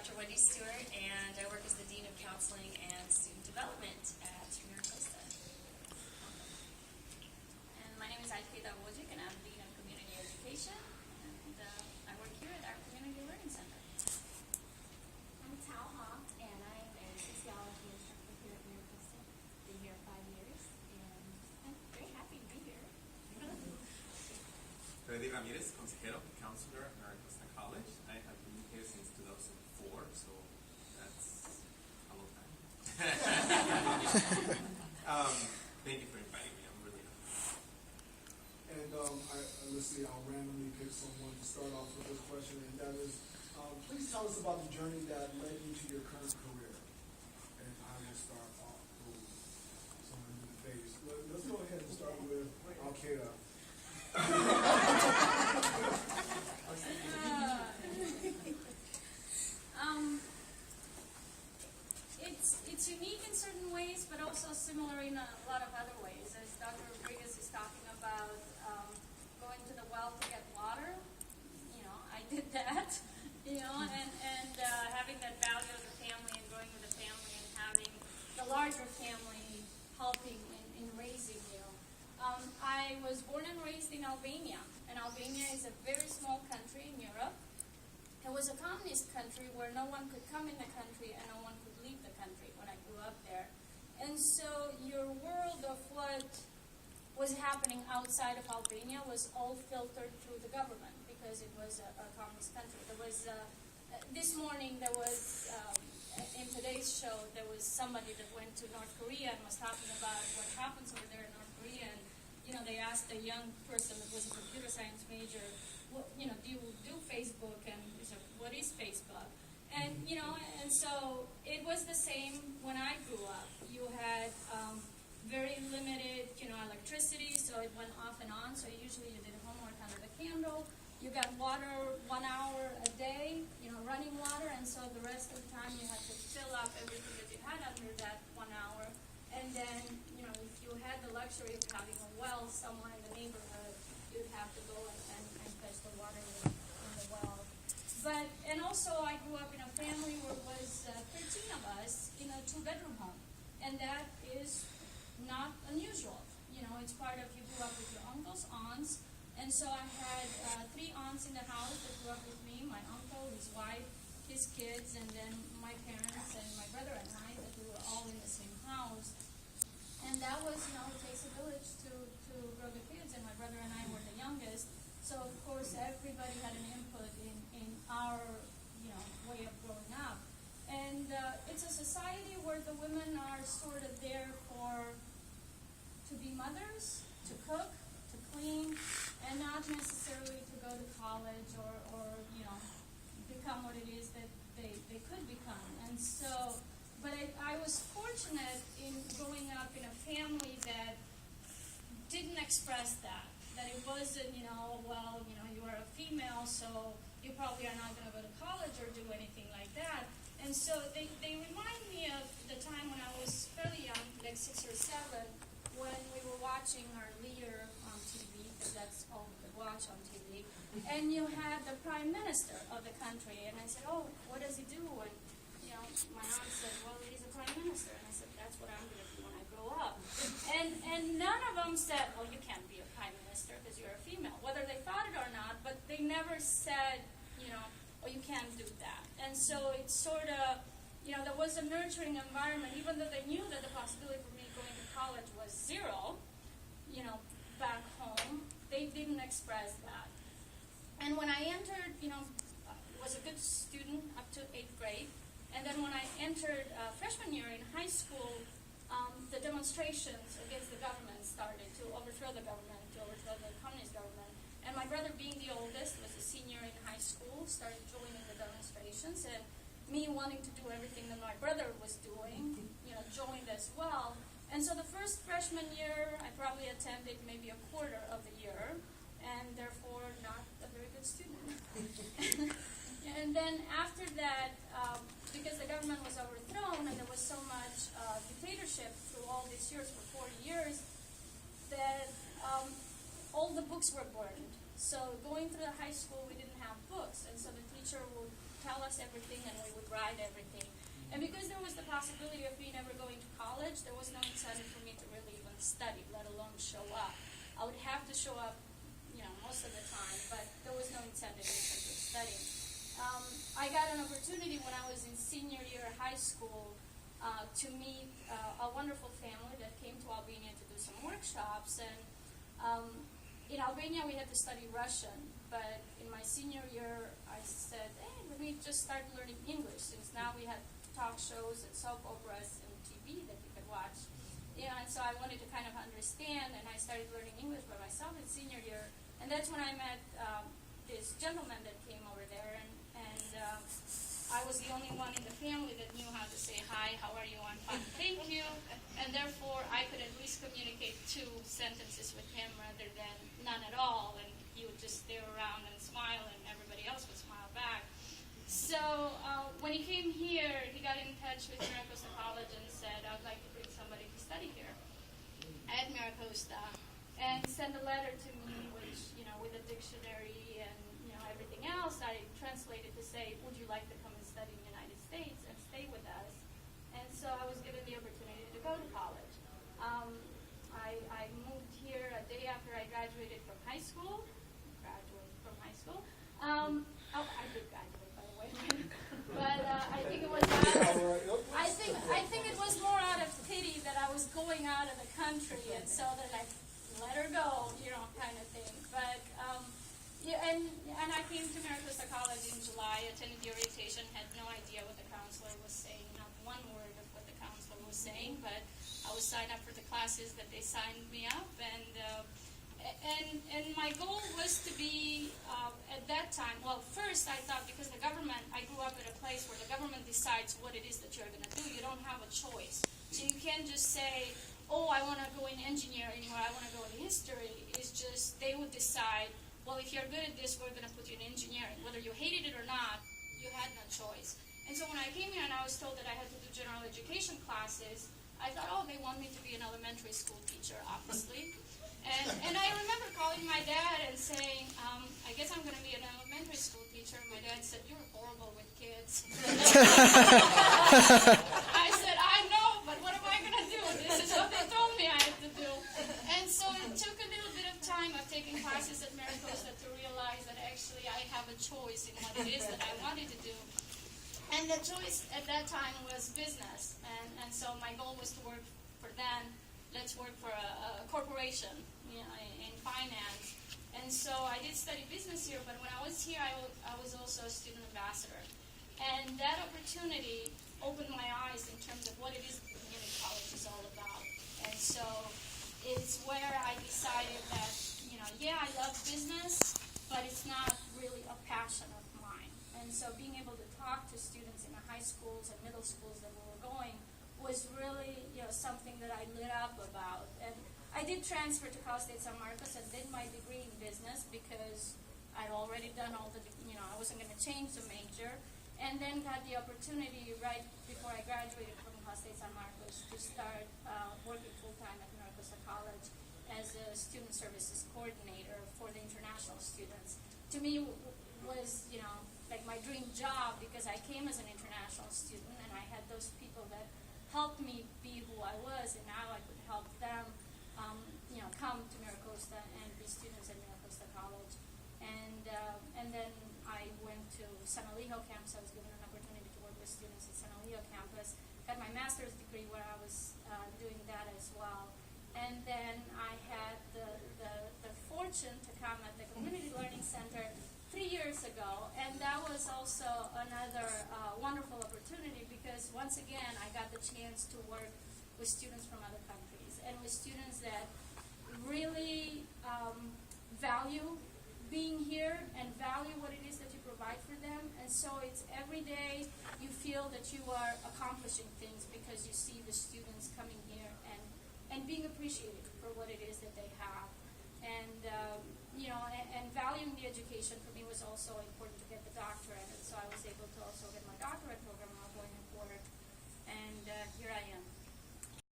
Dr. Wendy Stewart, and I work as the Dean of Counseling and Student Development at MiraCosta. And my name is Alfreda Wojcik, and I'm Dean of Community Education, and I work here at our Community Learning Center. I'm Tal Hawk, and I'm a sociology instructor here at MiraCosta. Been here 5 years, and I'm very happy to be here. Freddy Ramirez, consejero, counselor at MiraCosta College. I have been here since 2004, so that's a long time. Thank you for inviting me. I'm really happy. And let's see, I'll randomly pick someone to start off with this question, and that is, please tell us about the journey that led you to your current career. And I will start off with someone in the face. Let's go ahead and start with Al-Qaeda. It's unique in certain ways, but also similar in a lot of other ways. As Dr. Rodriguez is talking about going to the well to get water, I did that, and having that value of the family and growing with the family and having the larger family helping in raising you. I was born and raised in Albania, and Albania is a very small country in Europe. It was a communist country where no one could come in the country and no one could leave the country when I grew up there. And so your world of what was happening outside of Albania was all filtered through the government because it was a communist country. There was, this morning there was, in today's show, there was somebody that went to North Korea and was talking about what happens over there in North Korea. And, they asked a young person that was a computer science major, do you do Facebook? And he said, what is Facebook? And, and so it was the same when I grew up. You had very limited, electricity, so it went off and on. So usually you did homework under the candle. You got water 1 hour a day, running water, and so the rest of the time you had to fill up everything that you had under that 1 hour. And then, if you had the luxury of having a well somewhere in the neighborhood, you'd have to go and fetch the water in the well. And also I grew up in a family where it was 13 of us in a 2-bedroom home. And that is not unusual. It's part of, you grew up with your uncles, aunts. And so I had 3 aunts in the house that grew up with me, my uncle, his wife, his kids, and then my parents and my brother and I, that we were all in the same house. And that was, it takes a village to grow the kids, and my brother and I were the youngest. So, of course, everybody had an input in our, way of growing up. And it's a society where the women are sort of there to be mothers, to cook, to clean, and not necessarily to go to college or become what it is that they could become. And so, but I was fortunate in growing up in a family that didn't express that it wasn't, you are a female, so you probably are not going to go to college or do anything like that. And so they remind me of the time when I was fairly young, like 6 or 7, when we were watching our leader on TV, because that's all we could watch on TV, and you had the prime minister of the country, and I said, oh, what does he do? And, my aunt said, well, he's a prime minister, and I said, that's what I'm going to do when I grow up. And none of them said, well, you can't be a prime minister because you're a female, whether they thought it or not, but they never said, oh, you can't do that. And so it's sort of, there was a nurturing environment, even though they knew that the possibility for me going to college was 0, back home, they didn't express that. And when I entered, was a good student up to 8th grade, and then when I entered freshman year in high school, the demonstrations against the government started to overthrow the government, to overthrow the communist government. And my brother, being the oldest, was a senior in high school, started joining the demonstrations, and me wanting to do everything that my brother was doing, joined as well. And so the first freshman year, I probably attended maybe a quarter of the year, and therefore not a very good student. And then after that, because the government was overthrown and there was so much dictatorship through all these years, for 40 years, that all the books were burned. So going through the high school, we didn't have books, and so the teacher would tell us everything and we would write everything. And because there was the possibility of me never going to college, there was no incentive for me to really even study, let alone show up. I would have to show up, most of the time, but there was no incentive in terms of studying. I got an opportunity when I was in senior year of high school to meet a wonderful family that came to Albania to do some workshops. And in Albania, we had to study Russian, but in my senior year, I said, hey, let me just start learning English, since now we had talk shows and soap operas and TV that you could watch. And so I wanted to kind of understand, and I started learning English by myself in senior year. And that's when I met this gentleman that came over there, and I was the only one in the family that knew how to say hi, how are you, I'm fine, thank you. And therefore, I could at least communicate 2 sentences with him rather than none at all. And he would just stare around and smile, and everybody else would smile back. So when he came here, he got in touch with MiraCosta College and said, I would like to bring somebody to study here at MiraCosta, and send a letter to me, which, with a dictionary and, everything else, I translated to say, would you like to come and study in the United States and stay with us? And so I was given the opportunity to go to college. I moved here a day after I graduated from high school. I did graduate, by the way. But I think it was I think it was more out of pity that I was going out of the country, and so they're like, let her go, kind of thing. But and I came to MiraCosta College in July, attended the orientation, had no idea what the counselor was saying, not one word of what the counselor was saying, but I was signed up for the classes that they signed me up, and my goal was to be, at that time, well, first I thought, because the government, I grew up in a place where the government decides what it is that you're going to do. You don't have a choice. So you can't just say, oh, I want to go in engineering or I want to go in history. It's just, they would decide, well, if you're good at this, we're going to put you in engineering. Whether you hated it or not, you had no choice. And so when I came here and I was told that I had to do general education classes, I thought, oh, they want me to be an elementary school teacher, obviously. And I remember calling my dad and saying, I guess I'm going to be an elementary school teacher. My dad said, you're horrible with kids. I said, I know, but what am I going to do? This is what they told me I had to do. And so it took a little bit of time of taking classes at MiraCosta to realize that actually I have a choice in what it is that I wanted to do. And the choice at that time was business. And so my goal was to work for them. Let's work for a corporation, in finance. And so I did study business here, but when I was here, I was also a student ambassador. And that opportunity opened my eyes in terms of what it is that community college is all about. And so it's where I decided that, I love business, but it's not really a passion of mine. And so being able to talk to students in the high schools and middle schools that we were going was really, something that I lit up about. And I did transfer to Cal State San Marcos and did my degree in business because I'd already done all the, I wasn't going to change the major. And then got the opportunity right before I graduated from Cal State San Marcos to start working full-time at MiraCosta College as a student services coordinator for the international students. To me, was, like my dream job, because I came as an international student and I had those people that helped me be who I was, and now I could help them, come to MiraCosta and be students at MiraCosta College. And then I went to San Elijo campus. I was given an opportunity to work with students at San Elijo campus. Got my master's degree where I was doing that as well. And then I had the fortune to come at the Community Learning Center 3 years ago, and that was also another wonderful opportunity because once again I got the chance to work with students from other countries and with students that really value being here and value what it is that you provide for them. And so it's every day you feel that you are accomplishing things because you see the students coming here and being appreciated for what it is that they have. And and valuing the education for me was also important to get the doctorate, and so I was able to also get my doctorate program while going to work, and here I am.